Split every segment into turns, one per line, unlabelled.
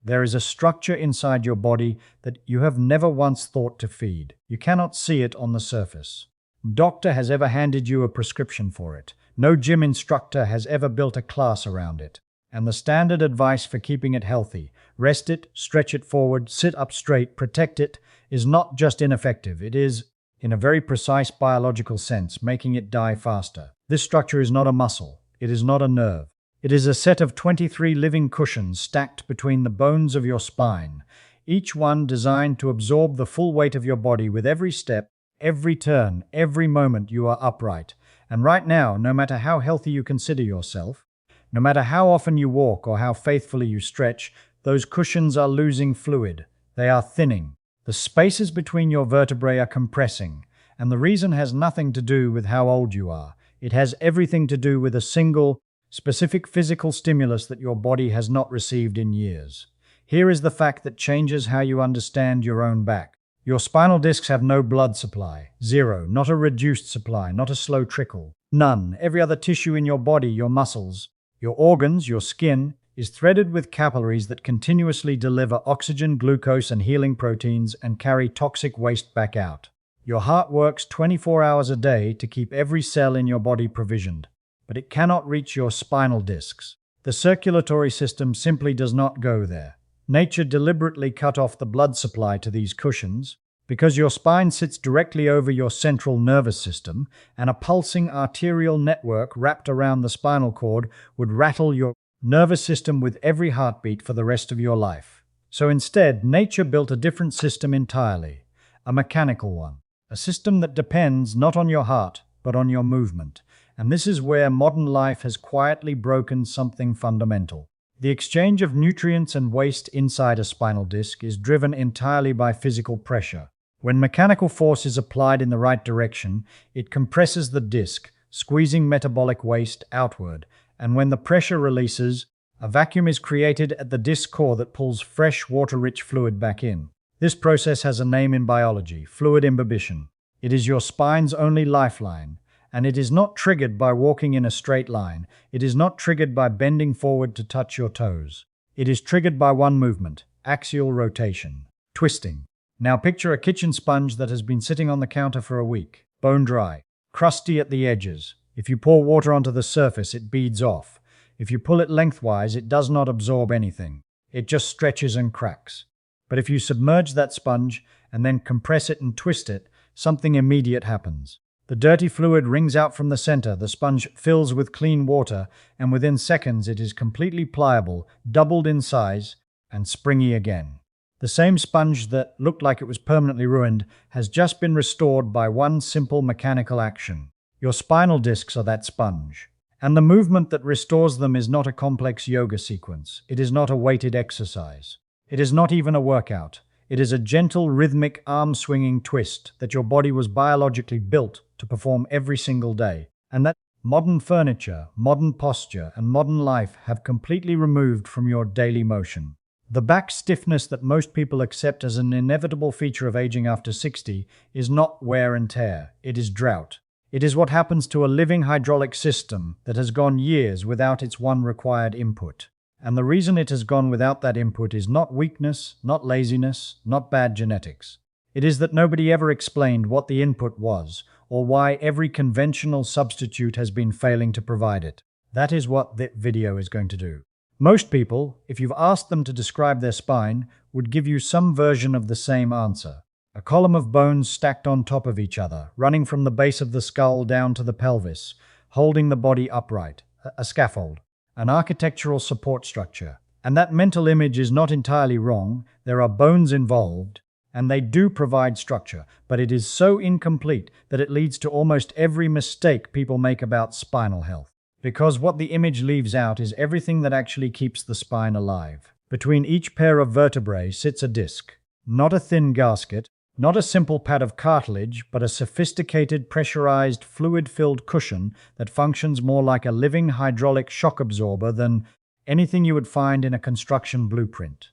There is a structure inside your body that you have never once thought to feed. You cannot see it on the surface. No doctor has ever handed you a prescription for it. No gym instructor has ever built a class around it. And the standard advice for keeping it healthy, rest it, stretch it forward, sit up straight, protect it, is not just ineffective. It is, in a very precise biological sense, making it die faster. This structure is not a muscle. It is not a nerve. It is a set of 23 living cushions stacked between the bones of your spine, each one designed to absorb the full weight of your body with every step, every turn, every moment you are upright. And right now, no matter how healthy you consider yourself, no matter how often you walk or how faithfully you stretch, those cushions are losing fluid. They are thinning. The spaces between your vertebrae are compressing, and the reason has nothing to do with how old you are. It has everything to do with a single, specific physical stimulus that your body has not received in years. Here is the fact that changes how you understand your own back. Your spinal discs have no blood supply. Zero. Not a reduced supply, not a slow trickle. None. Every other tissue in your body, your muscles, your organs, your skin, is threaded with capillaries that continuously deliver oxygen, glucose, and healing proteins and carry toxic waste back out. Your heart works 24 hours a day to keep every cell in your body provisioned, but it cannot reach your spinal discs. The circulatory system simply does not go there. Nature deliberately cut off the blood supply to these cushions because your spine sits directly over your central nervous system, and a pulsing arterial network wrapped around the spinal cord would rattle your nervous system with every heartbeat for the rest of your life. So instead, nature built a different system entirely, a mechanical one, a system that depends not on your heart, but on your movement. And this is where modern life has quietly broken something fundamental. The exchange of nutrients and waste inside a spinal disc is driven entirely by physical pressure. When mechanical force is applied in the right direction, it compresses the disc, squeezing metabolic waste outward, and when the pressure releases, a vacuum is created at the disc core that pulls fresh, water-rich fluid back in. This process has a name in biology: fluid imbibition. It is your spine's only lifeline, and it is not triggered by walking in a straight line. It is not triggered by bending forward to touch your toes. It is triggered by one movement: axial rotation, twisting. Now picture a kitchen sponge that has been sitting on the counter for a week, bone dry, crusty at the edges. If you pour water onto the surface, it beads off. If you pull it lengthwise, it does not absorb anything. It just stretches and cracks. But if you submerge that sponge and then compress it and twist it, something immediate happens. The dirty fluid wrings out from the center, the sponge fills with clean water, and within seconds it is completely pliable, doubled in size, and springy again. The same sponge that looked like it was permanently ruined has just been restored by one simple mechanical action. Your spinal discs are that sponge. And the movement that restores them is not a complex yoga sequence. It is not a weighted exercise. It is not even a workout. It is a gentle, rhythmic, arm-swinging twist that your body was biologically built to perform every single day, and that modern furniture, modern posture, and modern life have completely removed from your daily motion. The back stiffness that most people accept as an inevitable feature of aging after 60 is not wear and tear, it is drought. It is what happens to a living hydraulic system that has gone years without its one required input. And the reason it has gone without that input is not weakness, not laziness, not bad genetics. It is that nobody ever explained what the input was, or why every conventional substitute has been failing to provide it. That is what this video is going to do. Most people, if you've asked them to describe their spine, would give you some version of the same answer. A column of bones stacked on top of each other, running from the base of the skull down to the pelvis, holding the body upright. A scaffold. An architectural support structure. And that mental image is not entirely wrong. There are bones involved, and they do provide structure, but it is so incomplete that it leads to almost every mistake people make about spinal health. Because what the image leaves out is everything that actually keeps the spine alive. Between each pair of vertebrae sits a disc. Not a thin gasket, not a simple pad of cartilage, but a sophisticated, pressurized, fluid-filled cushion that functions more like a living hydraulic shock absorber than anything you would find in a construction blueprint.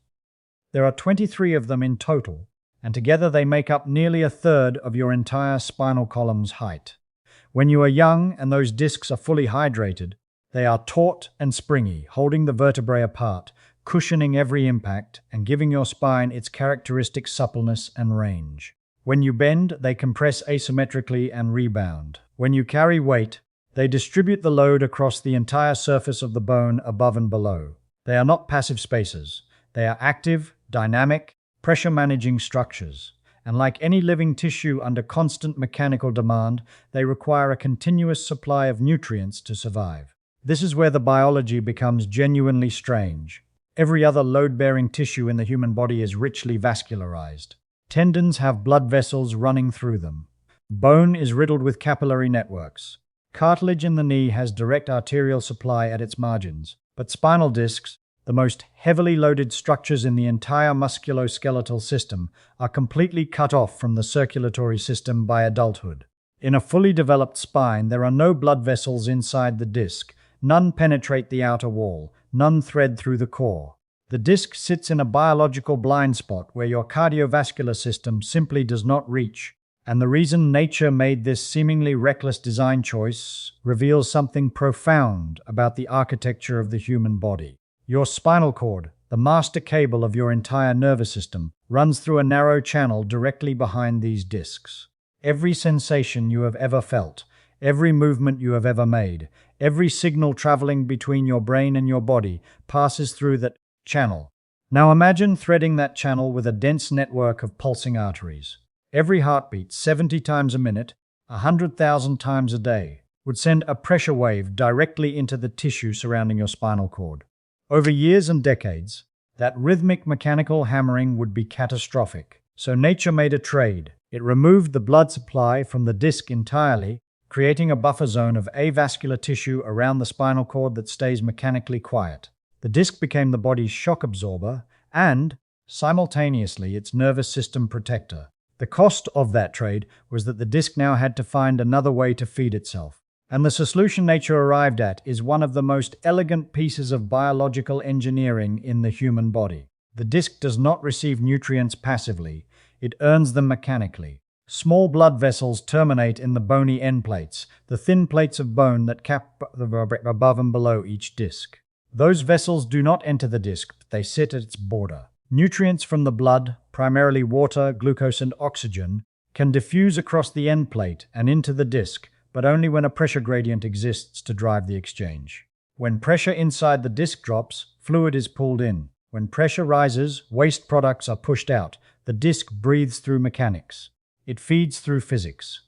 There are 23 of them in total, and together they make up nearly a third of your entire spinal column's height. When you are young and those discs are fully hydrated, they are taut and springy, holding the vertebrae apart, cushioning every impact and giving your spine its characteristic suppleness and range. When you bend, they compress asymmetrically and rebound. When you carry weight, they distribute the load across the entire surface of the bone above and below. They are not passive spacers. They are active, dynamic, pressure-managing structures. And like any living tissue under constant mechanical demand, they require a continuous supply of nutrients to survive. This is where the biology becomes genuinely strange. Every other load-bearing tissue in the human body is richly vascularized. Tendons have blood vessels running through them. Bone is riddled with capillary networks. Cartilage in the knee has direct arterial supply at its margins. But spinal discs, the most heavily loaded structures in the entire musculoskeletal system, are completely cut off from the circulatory system by adulthood. In a fully developed spine, there are no blood vessels inside the disc. None penetrate the outer wall. None thread through the core. The disc sits in a biological blind spot where your cardiovascular system simply does not reach. And the reason nature made this seemingly reckless design choice reveals something profound about the architecture of the human body. Your spinal cord, the master cable of your entire nervous system, runs through a narrow channel directly behind these discs. Every sensation you have ever felt, every movement you have ever made, every signal traveling between your brain and your body passes through that channel. Now imagine threading that channel with a dense network of pulsing arteries. Every heartbeat, 70 times a minute, 100,000 times a day, would send a pressure wave directly into the tissue surrounding your spinal cord. Over years and decades, that rhythmic mechanical hammering would be catastrophic. So nature made a trade. It removed the blood supply from the disc entirely, creating a buffer zone of avascular tissue around the spinal cord that stays mechanically quiet. The disc became the body's shock absorber and, simultaneously, its nervous system protector. The cost of that trade was that the disc now had to find another way to feed itself. And the solution nature arrived at is one of the most elegant pieces of biological engineering in the human body. The disc does not receive nutrients passively, it earns them mechanically. Small blood vessels terminate in the bony end plates, the thin plates of bone that cap above and below each disc. Those vessels do not enter the disc, but they sit at its border. Nutrients from the blood, primarily water, glucose, and oxygen, can diffuse across the end plate and into the disc, but only when a pressure gradient exists to drive the exchange. When pressure inside the disc drops, fluid is pulled in. When pressure rises, waste products are pushed out. The disc breathes through mechanics. It feeds through physics.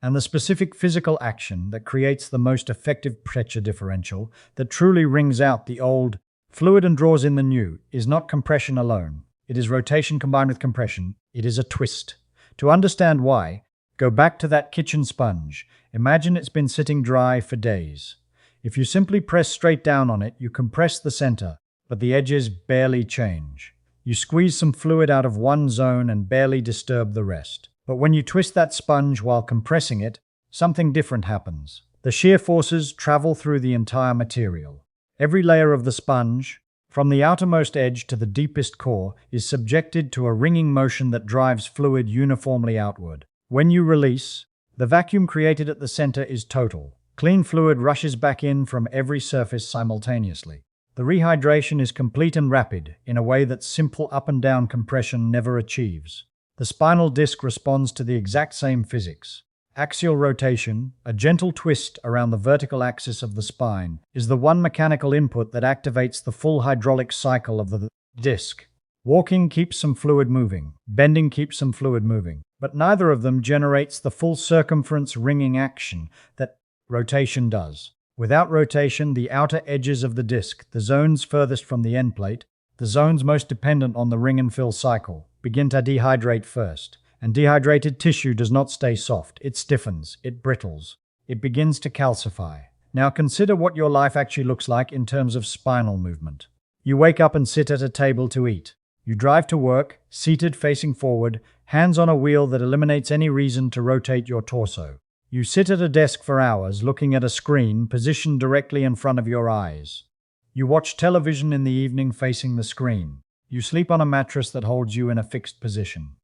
And the specific physical action that creates the most effective pressure differential, that truly wrings out the old fluid and draws in the new, is not compression alone. It is rotation combined with compression. It is a twist. To understand why, go back to that kitchen sponge. Imagine it's been sitting dry for days. If you simply press straight down on it, you compress the center, but the edges barely change. You squeeze some fluid out of one zone and barely disturb the rest. But when you twist that sponge while compressing it, something different happens. The shear forces travel through the entire material. Every layer of the sponge, from the outermost edge to the deepest core, is subjected to a ringing motion that drives fluid uniformly outward. When you release, the vacuum created at the center is total. Clean fluid rushes back in from every surface simultaneously. The rehydration is complete and rapid, in a way that simple up and down compression never achieves. The spinal disc responds to the exact same physics. Axial rotation, a gentle twist around the vertical axis of the spine, is the one mechanical input that activates the full hydraulic cycle of the disc. Walking keeps some fluid moving. Bending keeps some fluid moving. But neither of them generates the full circumference ringing action that rotation does. Without rotation, the outer edges of the disc, the zones furthest from the end plate, the zones most dependent on the ring and fill cycle, begin to dehydrate first. And dehydrated tissue does not stay soft. It stiffens. It brittles. It begins to calcify. Now consider what your life actually looks like in terms of spinal movement. You wake up and sit at a table to eat. You drive to work, seated facing forward, hands on a wheel that eliminates any reason to rotate your torso. You sit at a desk for hours, looking at a screen positioned directly in front of your eyes. You watch television in the evening facing the screen. You sleep on a mattress that holds you in a fixed position.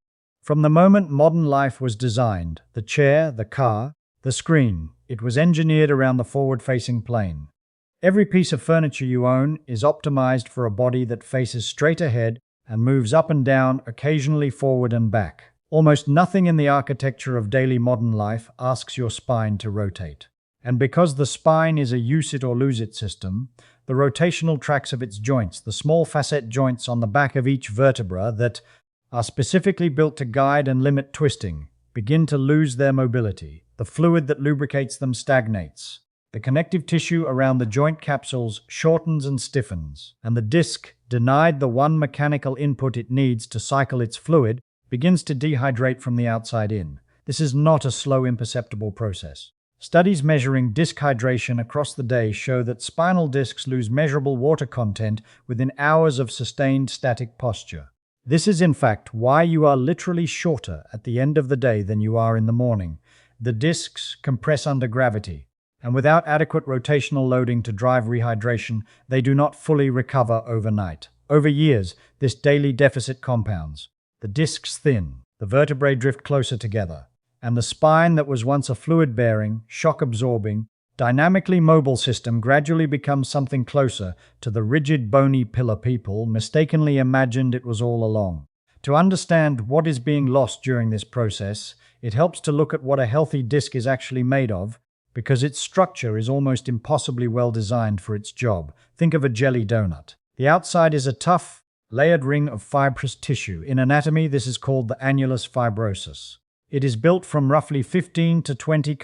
From the moment modern life was designed, the chair, the car, the screen, it was engineered around the forward-facing plane. Every piece of furniture you own is optimized for a body that faces straight ahead and moves up and down, occasionally forward and back. Almost nothing in the architecture of daily modern life asks your spine to rotate. And because the spine is a use it or lose it system, the rotational tracks of its joints, the small facet joints on the back of each vertebra that are specifically built to guide and limit twisting, begin to lose their mobility. The fluid that lubricates them stagnates. The connective tissue around the joint capsules shortens and stiffens, and the disc, denied the one mechanical input it needs to cycle its fluid, begins to dehydrate from the outside in. This is not a slow, imperceptible process. Studies measuring disc hydration across the day show that spinal discs lose measurable water content within hours of sustained static posture. This is in fact why you are literally shorter at the end of the day than you are in the morning. The discs compress under gravity, and without adequate rotational loading to drive rehydration, they do not fully recover overnight. Over years, this daily deficit compounds. The discs thin, the vertebrae drift closer together, and the spine that was once a fluid-bearing, shock-absorbing, dynamically mobile system gradually becomes something closer to the rigid, bony pillar people mistakenly imagined it was all along. To understand what is being lost during this process, it helps to look at what a healthy disc is actually made of, because its structure is almost impossibly well designed for its job. Think of a jelly donut. The outside is a tough, layered ring of fibrous tissue. In anatomy, this is called the annulus fibrosus. It is built from roughly 15 to 20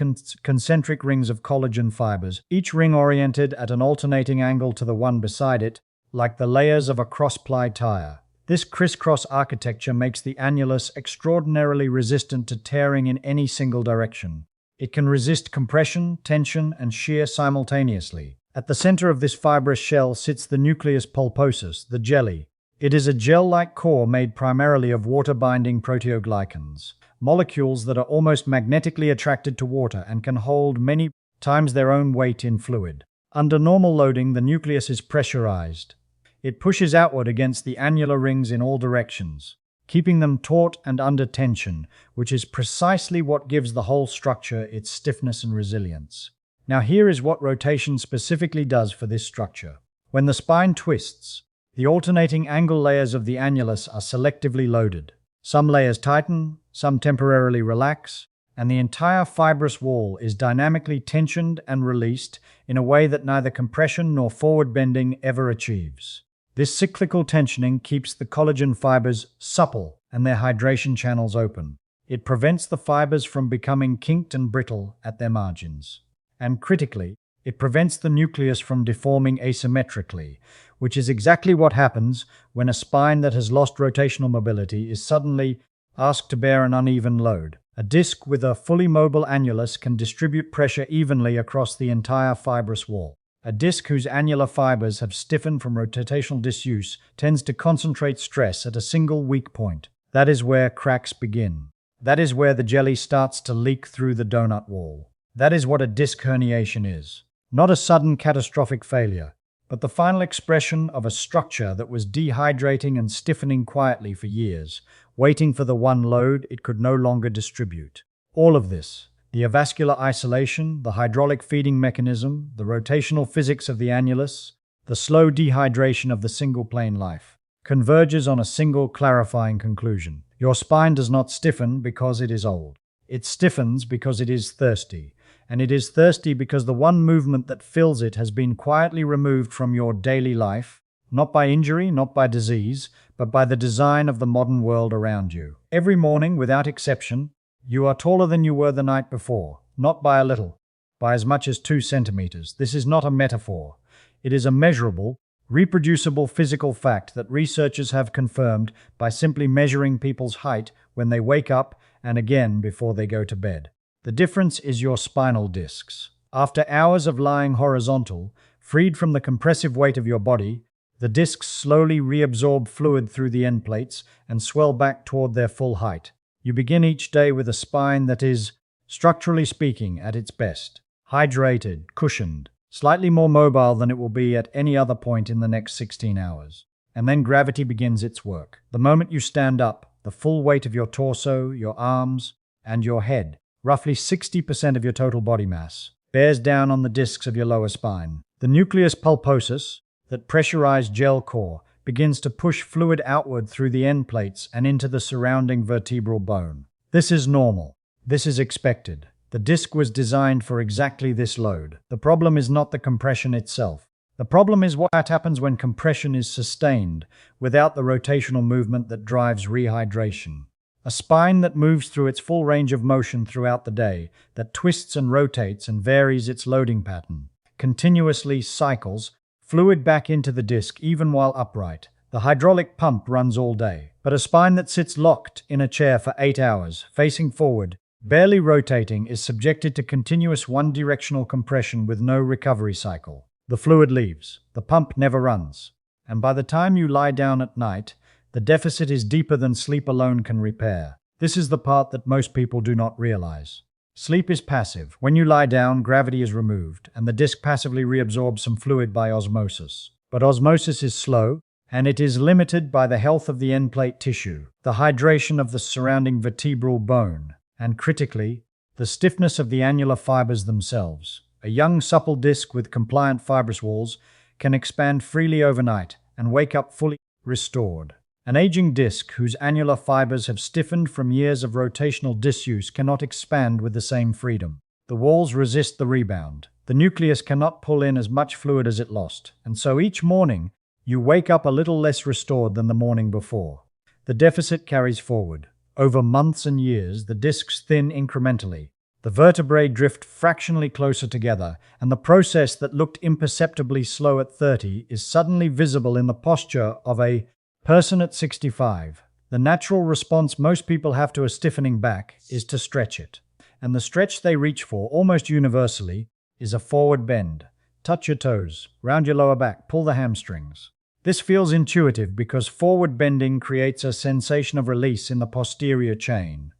concentric rings of collagen fibers, each ring oriented at an alternating angle to the one beside it, like the layers of a cross-ply tire. This crisscross architecture makes the annulus extraordinarily resistant to tearing in any single direction. It can resist compression, tension, and shear simultaneously. At the center of this fibrous shell sits the nucleus pulposus, the jelly. It is a gel-like core made primarily of water-binding proteoglycans, molecules that are almost magnetically attracted to water and can hold many times their own weight in fluid. Under normal loading, the nucleus is pressurized. It pushes outward against the annular rings in all directions, keeping them taut and under tension, which is precisely what gives the whole structure its stiffness and resilience. Now here is what rotation specifically does for this structure. When the spine twists, the alternating angle layers of the annulus are selectively loaded. Some layers tighten, some temporarily relax, and the entire fibrous wall is dynamically tensioned and released in a way that neither compression nor forward bending ever achieves. This cyclical tensioning keeps the collagen fibers supple and their hydration channels open. It prevents the fibers from becoming kinked and brittle at their margins. And critically, it prevents the nucleus from deforming asymmetrically, which is exactly what happens when a spine that has lost rotational mobility is suddenly asked to bear an uneven load. A disc with a fully mobile annulus can distribute pressure evenly across the entire fibrous wall. A disc whose annular fibers have stiffened from rotational disuse tends to concentrate stress at a single weak point. That is where cracks begin. That is where the jelly starts to leak through the donut wall. That is what a disc herniation is. Not a sudden catastrophic failure, but the final expression of a structure that was dehydrating and stiffening quietly for years, waiting for the one load it could no longer distribute. All of this, the avascular isolation, the hydraulic feeding mechanism, the rotational physics of the annulus, the slow dehydration of the single-plane life, converges on a single clarifying conclusion. Your spine does not stiffen because it is old. It stiffens because it is thirsty. And it is thirsty because the one movement that fills it has been quietly removed from your daily life, not by injury, not by disease, but by the design of the modern world around you. Every morning, without exception, you are taller than you were the night before, not by a little, by as much as 2 centimeters. This is not a metaphor. It is a measurable, reproducible physical fact that researchers have confirmed by simply measuring people's height when they wake up and again before they go to bed. The difference is your spinal discs. After hours of lying horizontal, freed from the compressive weight of your body, the discs slowly reabsorb fluid through the end plates and swell back toward their full height. You begin each day with a spine that is, structurally speaking, at its best. Hydrated, cushioned, slightly more mobile than it will be at any other point in the next 16 hours. And then gravity begins its work. The moment you stand up, the full weight of your torso, your arms, and your head, roughly 60% of your total body mass, bears down on the discs of your lower spine. The nucleus pulposus, that pressurized gel core, begins to push fluid outward through the end plates and into the surrounding vertebral bone. This is normal. This is expected. The disc was designed for exactly this load. The problem is not the compression itself. The problem is what happens when compression is sustained without the rotational movement that drives rehydration. A spine that moves through its full range of motion throughout the day, that twists and rotates and varies its loading pattern, continuously cycles fluid back into the disc even while upright. The hydraulic pump runs all day. But a spine that sits locked in a chair for 8 hours, facing forward, barely rotating, is subjected to continuous one-directional compression with no recovery cycle. The fluid leaves. The pump never runs. And by the time you lie down at night, the deficit is deeper than sleep alone can repair. This is the part that most people do not realize. Sleep is passive. When you lie down, gravity is removed, and the disc passively reabsorbs some fluid by osmosis. But osmosis is slow, and it is limited by the health of the end plate tissue, the hydration of the surrounding vertebral bone, and critically, the stiffness of the annular fibers themselves. A young, supple disc with compliant fibrous walls can expand freely overnight and wake up fully restored. An aging disc whose annular fibers have stiffened from years of rotational disuse cannot expand with the same freedom. The walls resist the rebound. The nucleus cannot pull in as much fluid as it lost, and so each morning you wake up a little less restored than the morning before. The deficit carries forward. Over months and years, the discs thin incrementally. The vertebrae drift fractionally closer together, and the process that looked imperceptibly slow at 30 is suddenly visible in the posture of a person at 65. The natural response most people have to a stiffening back is to stretch it. And the stretch they reach for, almost universally, is a forward bend. Touch your toes, round your lower back, pull the hamstrings. This feels intuitive because forward bending creates a sensation of release in the posterior chain.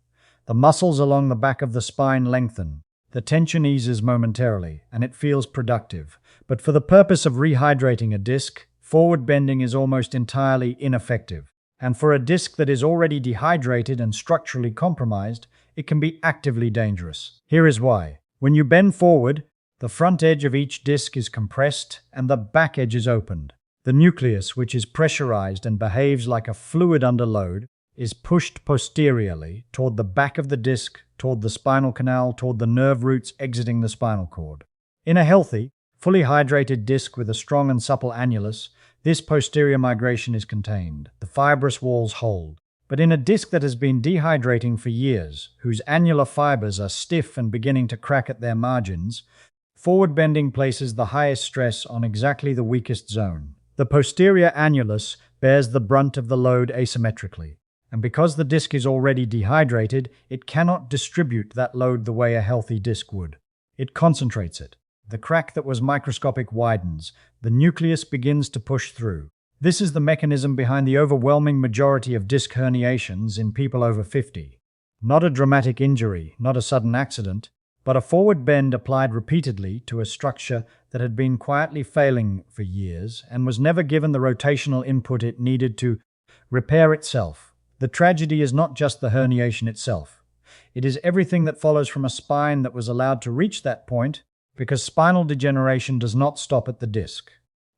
The muscles along the back of the spine lengthen. The tension eases momentarily, and it feels productive. But for the purpose of rehydrating a disc, forward bending is almost entirely ineffective. And for a disc that is already dehydrated and structurally compromised, it can be actively dangerous. Here is why. When you bend forward, the front edge of each disc is compressed and the back edge is opened. The nucleus, which is pressurized and behaves like a fluid under load, is pushed posteriorly toward the back of the disc, toward the spinal canal, toward the nerve roots exiting the spinal cord. In a healthy, fully hydrated disc with a strong and supple annulus, this posterior migration is contained. The fibrous walls hold. But in a disc that has been dehydrating for years, whose annular fibers are stiff and beginning to crack at their margins, forward bending places the highest stress on exactly the weakest zone. The posterior annulus bears the brunt of the load asymmetrically. And because the disc is already dehydrated, it cannot distribute that load the way a healthy disc would. It concentrates it. The crack that was microscopic widens. The nucleus begins to push through. This is the mechanism behind the overwhelming majority of disc herniations in people over 50. Not a dramatic injury, not a sudden accident, but a forward bend applied repeatedly to a structure that had been quietly failing for years and was never given the rotational input it needed to repair itself. The tragedy is not just the herniation itself. It is everything that follows from a spine that was allowed to reach that point, because spinal degeneration does not stop at the disc.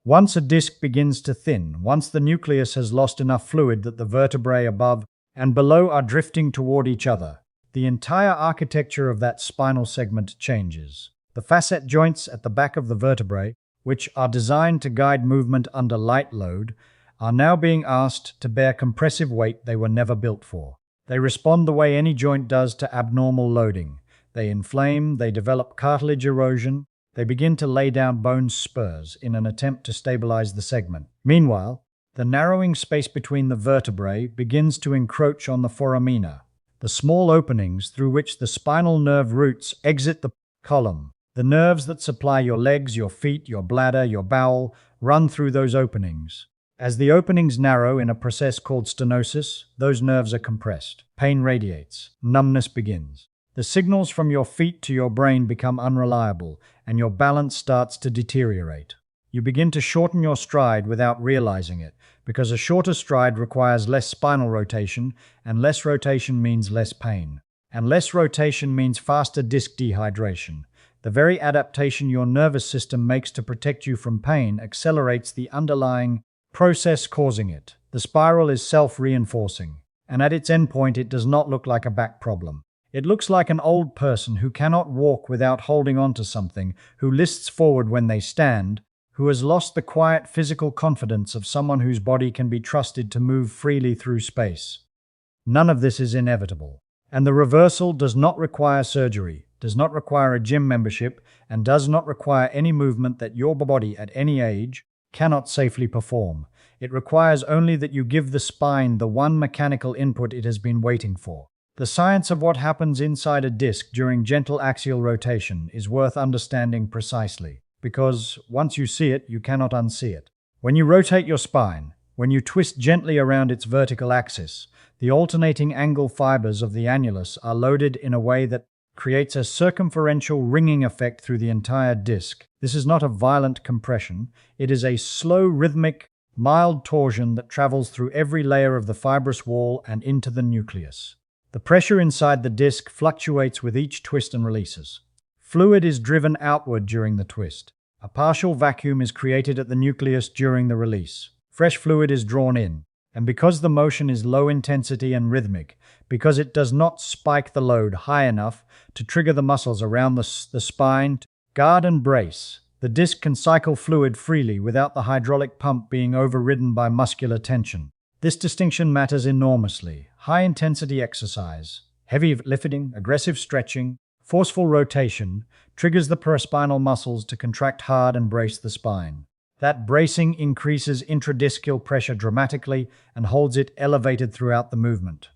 Once a disc begins to thin, once the nucleus has lost enough fluid that the vertebrae above and below are drifting toward each other, the entire architecture of that spinal segment changes. The facet joints at the back of the vertebrae, which are designed to guide movement under light load, are now being asked to bear compressive weight they were never built for. They respond the way any joint does to abnormal loading. They inflame, they develop cartilage erosion, they begin to lay down bone spurs in an attempt to stabilize the segment. Meanwhile, the narrowing space between the vertebrae begins to encroach on the foramina, the small openings through which the spinal nerve roots exit the column. The nerves that supply your legs, your feet, your bladder, your bowel run through those openings. As the openings narrow in a process called stenosis, those nerves are compressed. Pain radiates. Numbness begins. The signals from your feet to your brain become unreliable, and your balance starts to deteriorate. You begin to shorten your stride without realizing it, because a shorter stride requires less spinal rotation, and less rotation means less pain. And less rotation means faster disc dehydration. The very adaptation your nervous system makes to protect you from pain accelerates the underlying process causing it. The spiral is self-reinforcing, and at its endpoint it does not look like a back problem. It looks like an old person who cannot walk without holding on to something, who lists forward when they stand, who has lost the quiet physical confidence of someone whose body can be trusted to move freely through space. None of this is inevitable, and the reversal does not require surgery, does not require a gym membership, and does not require any movement that your body at any age cannot safely perform. It requires only that you give the spine the one mechanical input it has been waiting for. The science of what happens inside a disc during gentle axial rotation is worth understanding precisely, because once you see it, you cannot unsee it. When you rotate your spine, when you twist gently around its vertical axis, the alternating angle fibers of the annulus are loaded in a way that creates a circumferential ringing effect through the entire disc. This is not a violent compression. It is a slow, rhythmic, mild torsion that travels through every layer of the fibrous wall and into the nucleus. The pressure inside the disc fluctuates with each twist and releases. Fluid is driven outward during the twist. A partial vacuum is created at the nucleus during the release. Fresh fluid is drawn in, and because the motion is low intensity and rhythmic, because it does not spike the load high enough to trigger the muscles around the spine to guard and brace, the disc can cycle fluid freely without the hydraulic pump being overridden by muscular tension. This distinction matters enormously. High-intensity exercise, heavy lifting, aggressive stretching, forceful rotation triggers the paraspinal muscles to contract hard and brace the spine. That bracing increases intradiscal pressure dramatically and holds it elevated throughout the movement.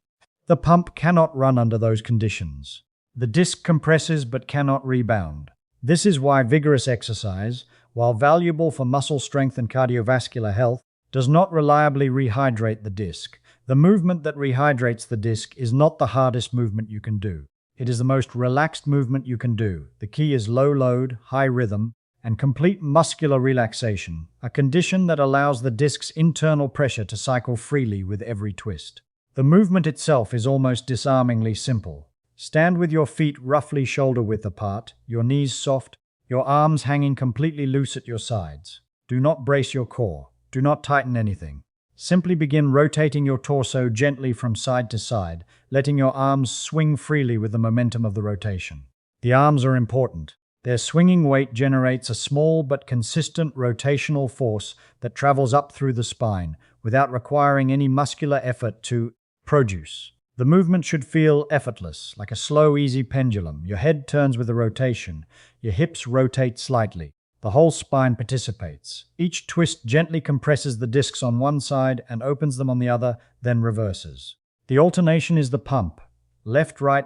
The pump cannot run under those conditions. The disc compresses but cannot rebound. This is why vigorous exercise, while valuable for muscle strength and cardiovascular health, does not reliably rehydrate the disc. The movement that rehydrates the disc is not the hardest movement you can do. It is the most relaxed movement you can do. The key is low load, high rhythm, and complete muscular relaxation, a condition that allows the disc's internal pressure to cycle freely with every twist. The movement itself is almost disarmingly simple. Stand with your feet roughly shoulder-width apart, your knees soft, your arms hanging completely loose at your sides. Do not brace your core. Do not tighten anything. Simply begin rotating your torso gently from side to side, letting your arms swing freely with the momentum of the rotation. The arms are important. Their swinging weight generates a small but consistent rotational force that travels up through the spine without requiring any muscular effort to produce. The movement should feel effortless, like a slow, easy pendulum. Your head turns with the rotation. Your hips rotate slightly. The whole spine participates. Each twist gently compresses the discs on one side and opens them on the other, then reverses. The alternation is the pump. Left, right,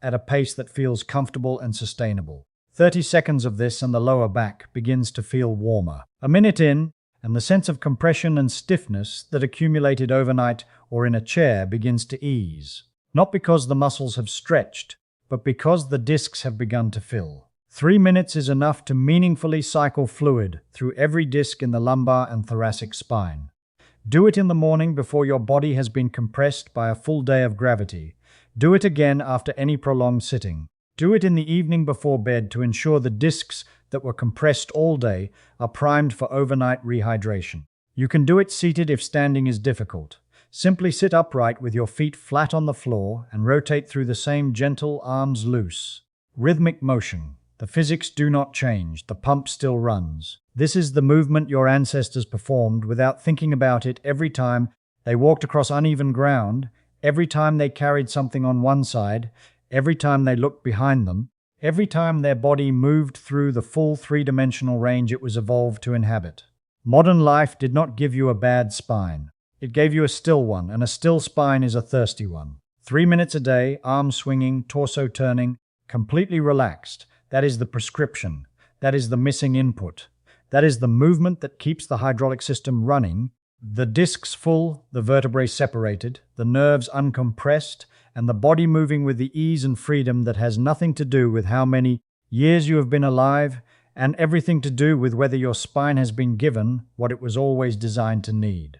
at a pace that feels comfortable and sustainable. 30 seconds of this and the lower back begins to feel warmer. A minute in, and the sense of compression and stiffness that accumulated overnight or in a chair begins to ease. Not because the muscles have stretched, but because the discs have begun to fill. 3 minutes is enough to meaningfully cycle fluid through every disc in the lumbar and thoracic spine. Do it in the morning before your body has been compressed by a full day of gravity. Do it again after any prolonged sitting. Do it in the evening before bed to ensure the discs that were compressed all day are primed for overnight rehydration. You can do it seated if standing is difficult. Simply sit upright with your feet flat on the floor and rotate through the same gentle, arms loose, rhythmic motion. The physics do not change, the pump still runs. This is the movement your ancestors performed without thinking about it every time they walked across uneven ground, every time they carried something on one side, every time they looked behind them, every time their body moved through the full three-dimensional range it was evolved to inhabit. Modern life did not give you a bad spine. It gave you a still one, and a still spine is a thirsty one. 3 minutes a day, arms swinging, torso turning, completely relaxed. That is the prescription. That is the missing input. That is the movement that keeps the hydraulic system running, the discs full, the vertebrae separated, the nerves uncompressed, and the body moving with the ease and freedom that has nothing to do with how many years you have been alive, and everything to do with whether your spine has been given what it was always designed to need.